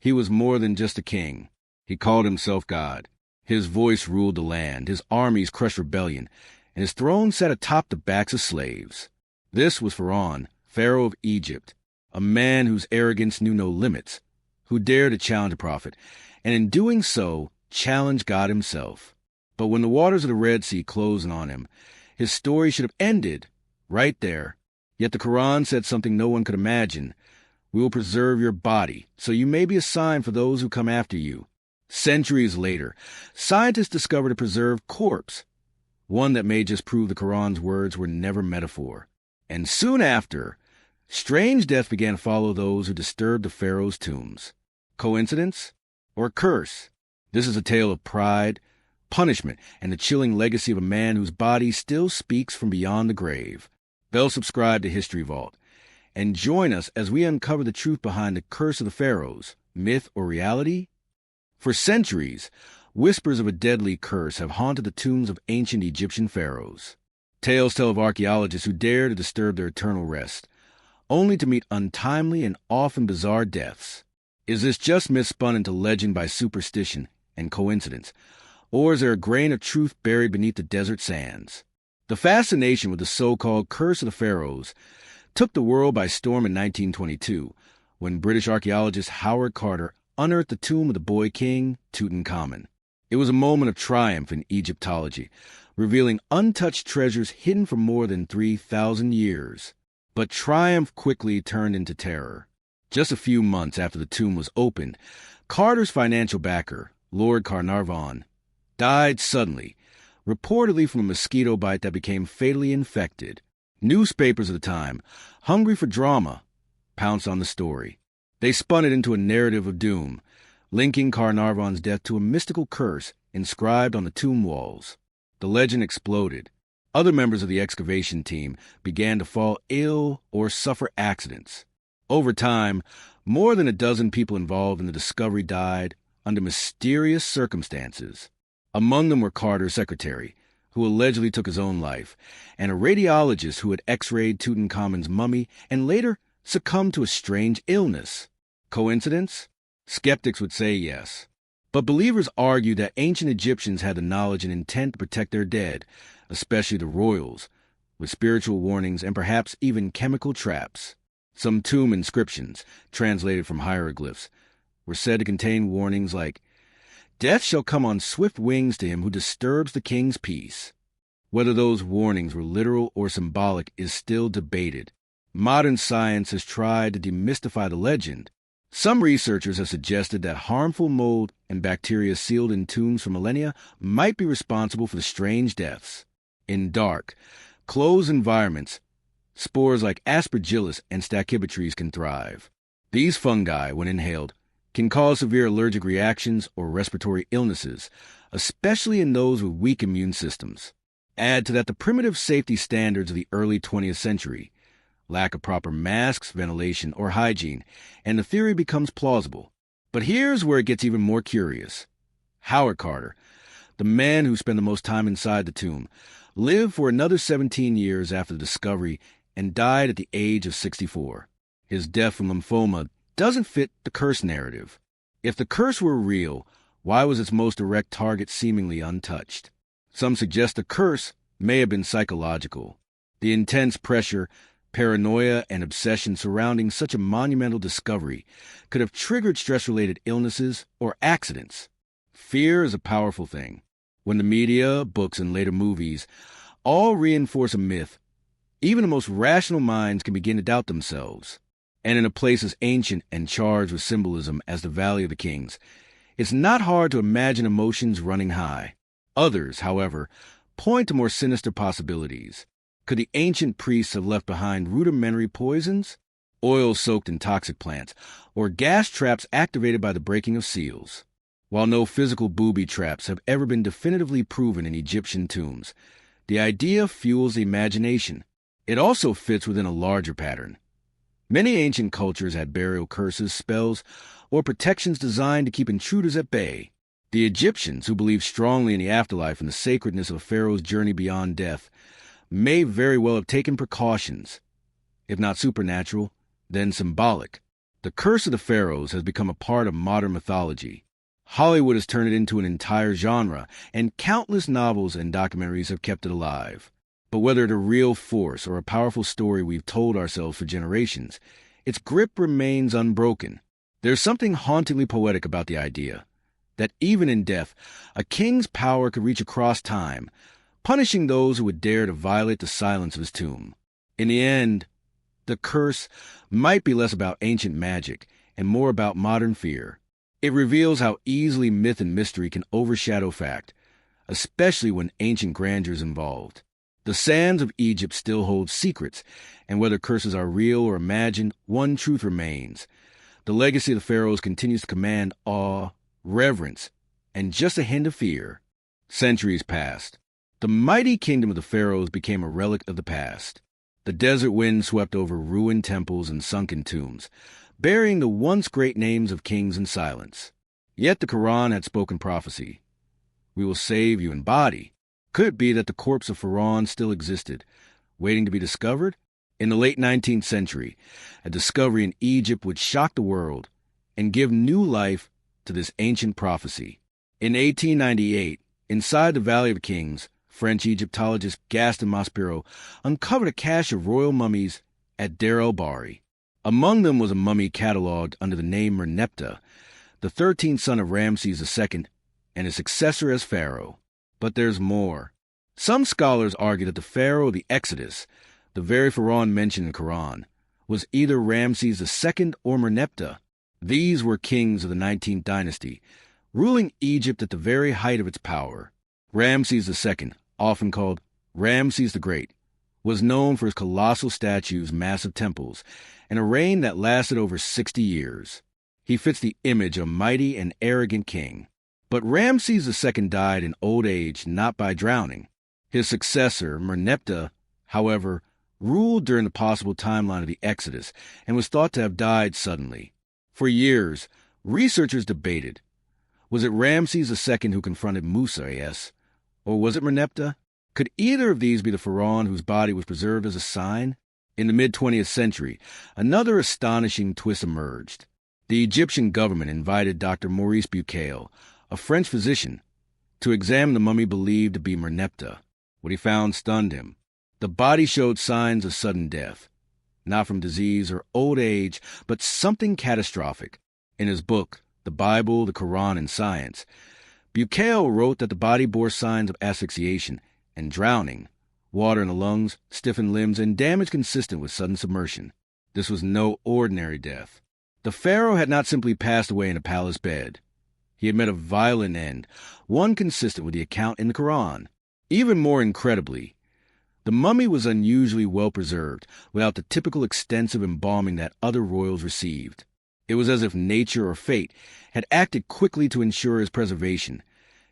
He was more than just a king. He called himself God. His voice ruled the land, his armies crushed rebellion, and his throne sat atop the backs of slaves. This was Pharaoh, Pharaoh of Egypt, a man whose arrogance knew no limits, who dared to challenge a prophet, and in doing so, challenged God himself. But when the waters of the Red Sea closed on him, his story should have ended right there. Yet the Quran said something no one could imagine. We will preserve your body, so you may be a sign for those who come after you. Centuries later, scientists discovered a preserved corpse, one that may just prove the Quran's words were never metaphor. And soon after, strange death began to follow those who disturbed the pharaoh's tombs. Coincidence or curse? This is a tale of pride, punishment, and the chilling legacy of a man whose body still speaks from beyond the grave. They'll subscribe to History Vault and join us as we uncover the truth behind the curse of the pharaohs, myth or reality. For centuries, whispers of a deadly curse have haunted the tombs of ancient Egyptian pharaohs. Tales tell of archaeologists who dare to disturb their eternal rest, only to meet untimely and often bizarre deaths. Is this just myth spun into legend by superstition and coincidence, or is there a grain of truth buried beneath the desert sands? The fascination with the so-called curse of the pharaohs took the world by storm in 1922, when British archaeologist Howard Carter unearthed the tomb of the boy king, Tutankhamun. It was a moment of triumph in Egyptology, revealing untouched treasures hidden for more than 3,000 years. But triumph quickly turned into terror. Just a few months after the tomb was opened, Carter's financial backer, Lord Carnarvon, died suddenly, reportedly from a mosquito bite that became fatally infected. Newspapers of the time, hungry for drama, pounced on the story. They spun it into a narrative of doom, linking Carnarvon's death to a mystical curse inscribed on the tomb walls. The legend exploded. Other members of the excavation team began to fall ill or suffer accidents. Over time, more than a dozen people involved in the discovery died under mysterious circumstances. Among them were Carter's secretary, who allegedly took his own life, and a radiologist who had x-rayed Tutankhamun's mummy and later succumbed to a strange illness. Coincidence? Skeptics would say yes. But believers argue that ancient Egyptians had the knowledge and intent to protect their dead, especially the royals, with spiritual warnings and perhaps even chemical traps. Some tomb inscriptions, translated from hieroglyphs, were said to contain warnings like, "Death shall come on swift wings to him who disturbs the king's peace." Whether those warnings were literal or symbolic is still debated. Modern science has tried to demystify the legend. Some researchers have suggested that harmful mold and bacteria sealed in tombs for millennia might be responsible for the strange deaths. In dark, closed environments, spores like aspergillus and stachybotrys can thrive. These fungi, when inhaled, can cause severe allergic reactions or respiratory illnesses, especially in those with weak immune systems. Add to that the primitive safety standards of the early 20th century, lack of proper masks, ventilation, or hygiene, and the theory becomes plausible. But here's where it gets even more curious. Howard Carter, the man who spent the most time inside the tomb, lived for another 17 years after the discovery and died at the age of 64. His death from lymphoma doesn't fit the curse narrative. If the curse were real, why was its most direct target seemingly untouched? Some suggest the curse may have been psychological. The intense pressure, paranoia, and obsession surrounding such a monumental discovery could have triggered stress-related illnesses or accidents. Fear is a powerful thing. When the media, books, and later movies all reinforce a myth, even the most rational minds can begin to doubt themselves. And in a place as ancient and charged with symbolism as the Valley of the Kings, it's not hard to imagine emotions running high. Others, however, point to more sinister possibilities. Could the ancient priests have left behind rudimentary poisons, oil soaked in toxic plants, or gas traps activated by the breaking of seals? While no physical booby traps have ever been definitively proven in Egyptian tombs, the idea fuels the imagination. It also fits within a larger pattern. Many ancient cultures had burial curses, spells, or protections designed to keep intruders at bay. The Egyptians, who believed strongly in the afterlife and the sacredness of a pharaoh's journey beyond death, may very well have taken precautions, if not supernatural, then symbolic. The Curse of the Pharaohs has become a part of modern mythology. Hollywood has turned it into an entire genre, and countless novels and documentaries have kept it alive. But whether it's a real force or a powerful story we've told ourselves for generations, its grip remains unbroken. There's something hauntingly poetic about the idea that even in death, a king's power could reach across time, punishing those who would dare to violate the silence of his tomb. In the end, the curse might be less about ancient magic and more about modern fear. It reveals how easily myth and mystery can overshadow fact, especially when ancient grandeur is involved. The sands of Egypt still hold secrets, and whether curses are real or imagined, one truth remains. The legacy of the pharaohs continues to command awe, reverence, and just a hint of fear. Centuries passed. The mighty kingdom of the pharaohs became a relic of the past. The desert wind swept over ruined temples and sunken tombs, burying the once great names of kings in silence. Yet the Quran had spoken prophecy. We will save you in body. Could it be that the corpse of Pharaoh still existed, waiting to be discovered? In the late 19th century, a discovery in Egypt would shock the world and give new life to this ancient prophecy. In 1898, inside the Valley of Kings, French Egyptologist Gaston Maspero uncovered a cache of royal mummies at Deir el-Bahri. Among them was a mummy catalogued under the name Merneptah, the 13th son of Ramses II and his successor as pharaoh. But there's more. Some scholars argue that the pharaoh of the Exodus, the very pharaoh mentioned in the Quran, was either Ramses II or Merneptah. These were kings of the 19th dynasty, ruling Egypt at the very height of its power. Ramses II, often called Ramses the Great, was known for his colossal statues, massive temples, and a reign that lasted over 60 years. He fits the image of a mighty and arrogant king. But Ramses II died in old age, not by drowning. His successor, Merneptah, however, ruled during the possible timeline of the Exodus and was thought to have died suddenly. For years, researchers debated, was it Ramses II who confronted Musa, yes? Or was it Merneptah? Could either of these be the pharaoh whose body was preserved as a sign? In the mid-20th century, another astonishing twist emerged. The Egyptian government invited Dr. Maurice Bucaille, a French physician, to examine the mummy believed to be Merneptah. What he found stunned him. The body showed signs of sudden death, not from disease or old age, but something catastrophic. In his book, The Bible, the Quran, and Science, Bucaille wrote that the body bore signs of asphyxiation and drowning, water in the lungs, stiffened limbs, and damage consistent with sudden submersion. This was no ordinary death. The pharaoh had not simply passed away in a palace bed. He had met a violent end, one consistent with the account in the Quran. Even more incredibly, the mummy was unusually well preserved, without the typical extensive embalming that other royals received. It was as if nature or fate had acted quickly to ensure his preservation,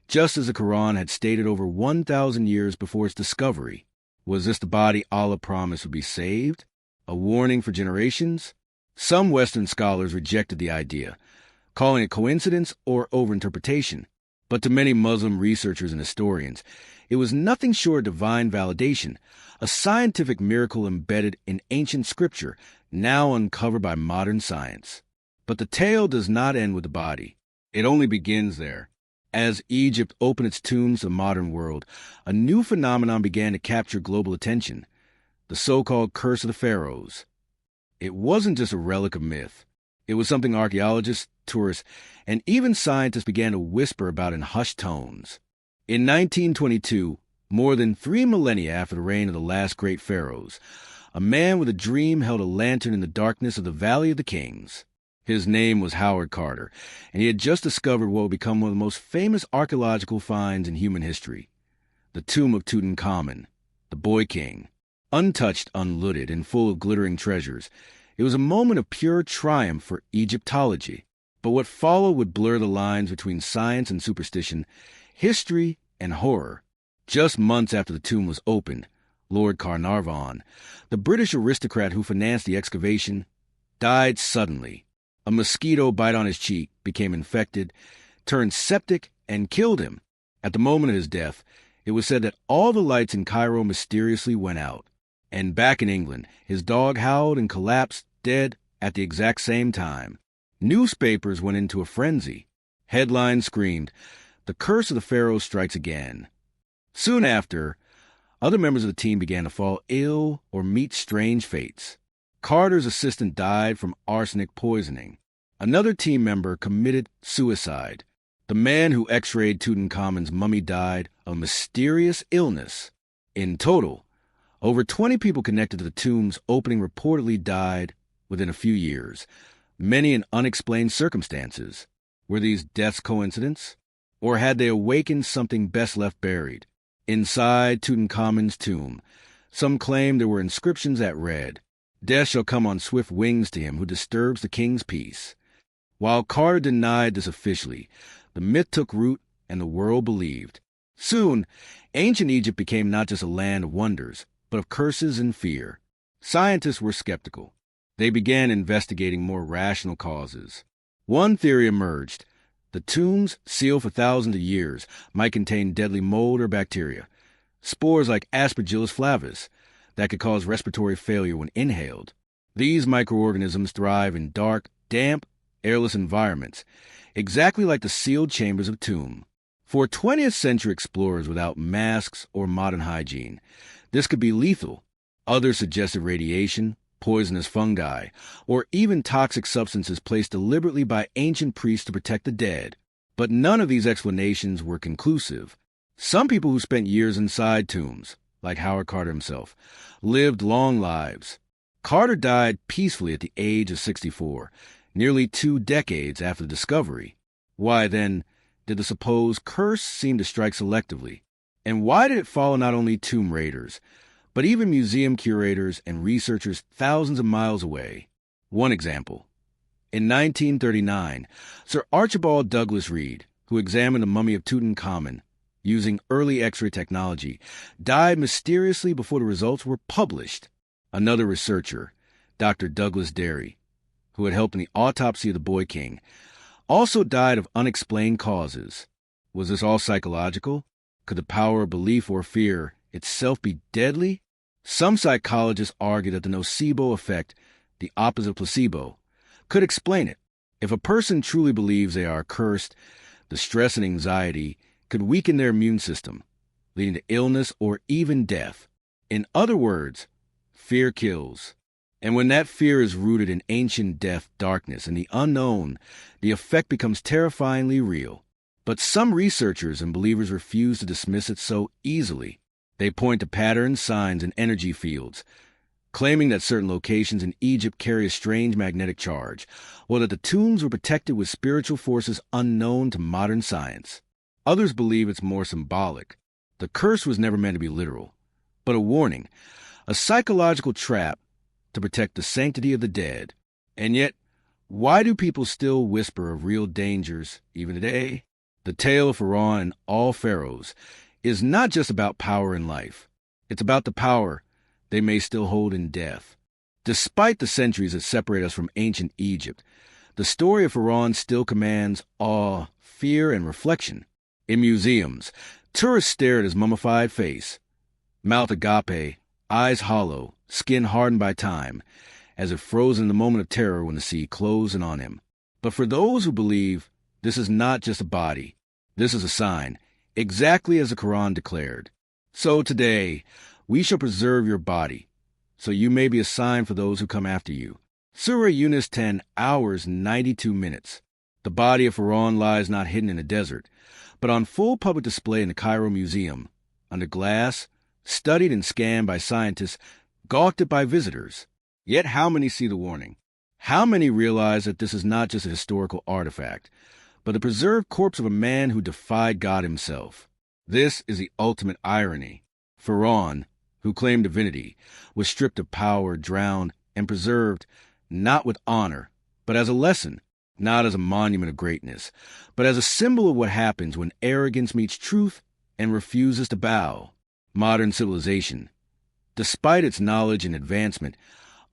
just as the Quran had stated over 1,000 years before its discovery. Was this the body Allah promised would be saved? A warning for generations? Some Western scholars rejected the idea, calling it coincidence or overinterpretation. But to many Muslim researchers and historians, it was nothing short of divine validation, a scientific miracle embedded in ancient scripture, now uncovered by modern science. But the tale does not end with the body. It only begins there. As Egypt opened its tombs to the modern world, a new phenomenon began to capture global attention, the so-called Curse of the Pharaohs. It wasn't just a relic of myth. It was something archaeologists, tourists, and even scientists began to whisper about in hushed tones. In 1922, more than 3 millennia after the reign of the last great pharaohs, a man with a dream held a lantern in the darkness of the Valley of the Kings. His name was Howard Carter, and he had just discovered what would become one of the most famous archaeological finds in human history, the tomb of Tutankhamun, the Boy King. Untouched, unlooted, and full of glittering treasures, it was a moment of pure triumph for Egyptology. But what followed would blur the lines between science and superstition, history and horror. Just months after the tomb was opened, Lord Carnarvon, the British aristocrat who financed the excavation, died suddenly. A mosquito bite on his cheek, became infected, turned septic, and killed him. At the moment of his death, it was said that all the lights in Cairo mysteriously went out. And back in England, his dog howled and collapsed, dead, At the exact same time, newspapers went into a frenzy. Headlines screamed, "The curse of the Pharaohs strikes again." Soon after, other members of the team began to fall ill or meet strange fates. Carter's assistant died from arsenic poisoning. Another team member committed suicide. The man who x-rayed Tutankhamun's mummy died of a mysterious illness. In total, over 20 people connected to the tomb's opening reportedly died within a few years, many in unexplained circumstances. Were these deaths coincidence? Or had they awakened something best left buried? Inside Tutankhamun's tomb, some claim there were inscriptions that read, "Death shall come on swift wings to him who disturbs the king's peace." While Carter denied this officially, the myth took root and the world believed. Soon, ancient Egypt became not just a land of wonders, but of curses and fear. Scientists were skeptical. They began investigating more rational causes. One theory emerged. The tombs, sealed for thousands of years, might contain deadly mold or bacteria, spores like Aspergillus flavus, that could cause respiratory failure when inhaled. These microorganisms thrive in dark, damp, airless environments, exactly like the sealed chambers of a tomb. For 20th century explorers without masks or modern hygiene, this could be lethal. Others suggested radiation, poisonous fungi, or even toxic substances placed deliberately by ancient priests to protect the dead. But none of these explanations were conclusive. Some people who spent years inside tombs, like Howard Carter himself, lived long lives. Carter died peacefully at the age of 64, nearly 2 decades after the discovery. Why, then, did the supposed curse seem to strike selectively? And why did it follow not only tomb raiders, but even museum curators and researchers thousands of miles away? One example. In 1939, Sir Archibald Douglas Reed, who examined the mummy of Tutankhamun using early X-ray technology, died mysteriously before the results were published. Another researcher, Dr. Douglas Derry, who had helped in the autopsy of the boy king, also died of unexplained causes. Was this all psychological? Could the power of belief or fear itself be deadly? Some psychologists argue that the nocebo effect, the opposite of placebo, could explain it. If a person truly believes they are cursed, the stress and anxiety could weaken their immune system, leading to illness or even death. In other words, fear kills. And when that fear is rooted in ancient death, darkness, and the unknown, the effect becomes terrifyingly real. But some researchers and believers refuse to dismiss it so easily. They point to patterns, signs, and energy fields, claiming that certain locations in Egypt carry a strange magnetic charge, or that the tombs were protected with spiritual forces unknown to modern science. Others believe it's more symbolic. The curse was never meant to be literal, but a warning, a psychological trap to protect the sanctity of the dead. And yet, why do people still whisper of real dangers even today? The tale of Pharaoh and all pharaohs is not just about power in life. It's about the power they may still hold in death. Despite the centuries that separate us from ancient Egypt, the story of Pharaoh still commands awe, fear, and reflection. In museums, tourists stare at his mummified face, mouth agape, eyes hollow, skin hardened by time, as if frozen in the moment of terror when the sea closed in on him. But for those who believe, this is not just a body. This is a sign, exactly as the Quran declared. So today, we shall preserve your body, so you may be a sign for those who come after you. Surah Yunus 10 hours 92 minutes. The body of Pharaoh lies not hidden in a desert, but on full public display in the Cairo Museum, under glass, studied and scanned by scientists, gawked at by visitors. Yet how many see the warning? How many realize that this is not just a historical artifact, but the preserved corpse of a man who defied God himself? This is the ultimate irony. Pharaoh, who claimed divinity, was stripped of power, drowned, and preserved, not with honor, but as a lesson, not as a monument of greatness, but as a symbol of what happens when arrogance meets truth and refuses to bow. Modern civilization, despite its knowledge and advancement,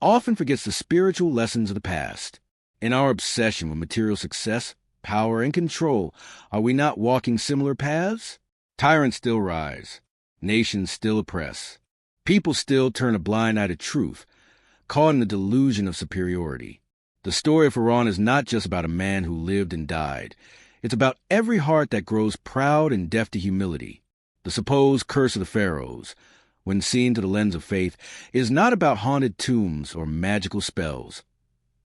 often forgets the spiritual lessons of the past. In our obsession with material success, power, and control, are we not walking similar paths? Tyrants still rise. Nations still oppress. People still turn a blind eye to truth, caught in the delusion of superiority. The story of Pharaoh is not just about a man who lived and died. It's about every heart that grows proud and deaf to humility. The supposed curse of the Pharaohs, when seen through the lens of faith, is not about haunted tombs or magical spells.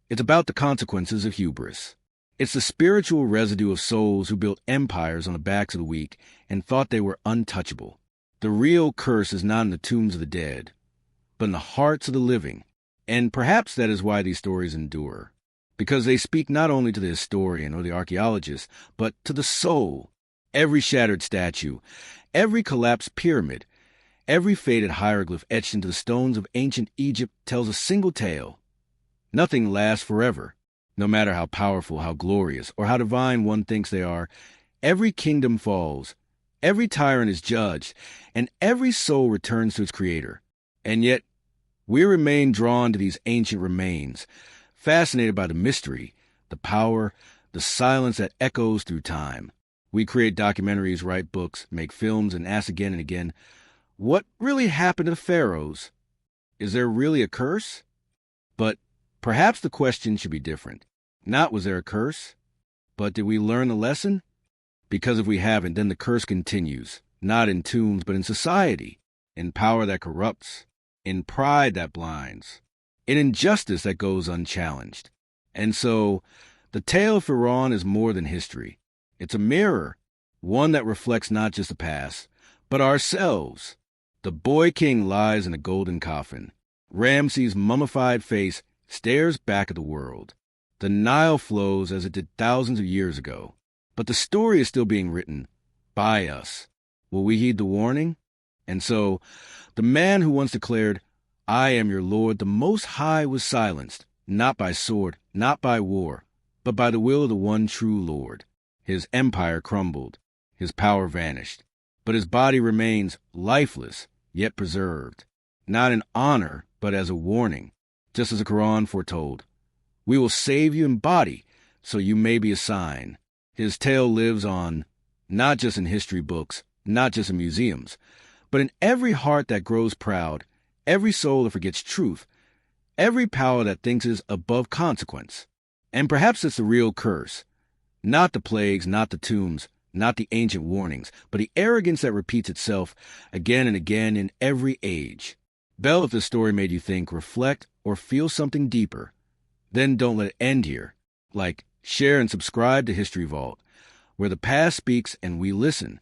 It's about the consequences of hubris. It's the spiritual residue of souls who built empires on the backs of the weak and thought they were untouchable. The real curse is not in the tombs of the dead, but in the hearts of the living. And perhaps that is why these stories endure, because they speak not only to the historian or the archaeologist, but to the soul. Every shattered statue, every collapsed pyramid, every faded hieroglyph etched into the stones of ancient Egypt tells a single tale. Nothing lasts forever, no matter how powerful, how glorious, or how divine one thinks they are. Every kingdom falls, every tyrant is judged, and every soul returns to its creator. And yet, we remain drawn to these ancient remains, fascinated by the mystery, the power, the silence that echoes through time. We create documentaries, write books, make films, and ask again and again, what really happened to the pharaohs? Is there really a curse? But perhaps the question should be different. Not was there a curse, but did we learn the lesson? Because if we haven't, then the curse continues, not in tombs, but in society, in power that corrupts, in pride that blinds, in injustice that goes unchallenged. And so, the tale of Pharaoh is more than history. It's a mirror, one that reflects not just the past, but ourselves. The boy king lies in a golden coffin. Ramses' mummified face stares back at the world. The Nile flows as it did thousands of years ago. But the story is still being written by us. Will we heed the warning? And so, the man who once declared, I am your Lord, the Most High, was silenced, not by sword, not by war, but by the will of the one true Lord. His empire crumbled, his power vanished, but his body remains lifeless, yet preserved, not in honor, but as a warning, just as the Quran foretold. We will save you in body, so you may be a sign. His tale lives on, not just in history books, not just in museums, but in every heart that grows proud, every soul that forgets truth, every power that thinks is above consequence. And perhaps it's the real curse. Not the plagues, not the tombs, not the ancient warnings, but the arrogance that repeats itself again and again in every age. Bell, if this story made you think, reflect, or feel something deeper, then don't let it end here. Like, share and subscribe to History Vault, where the past speaks and we listen.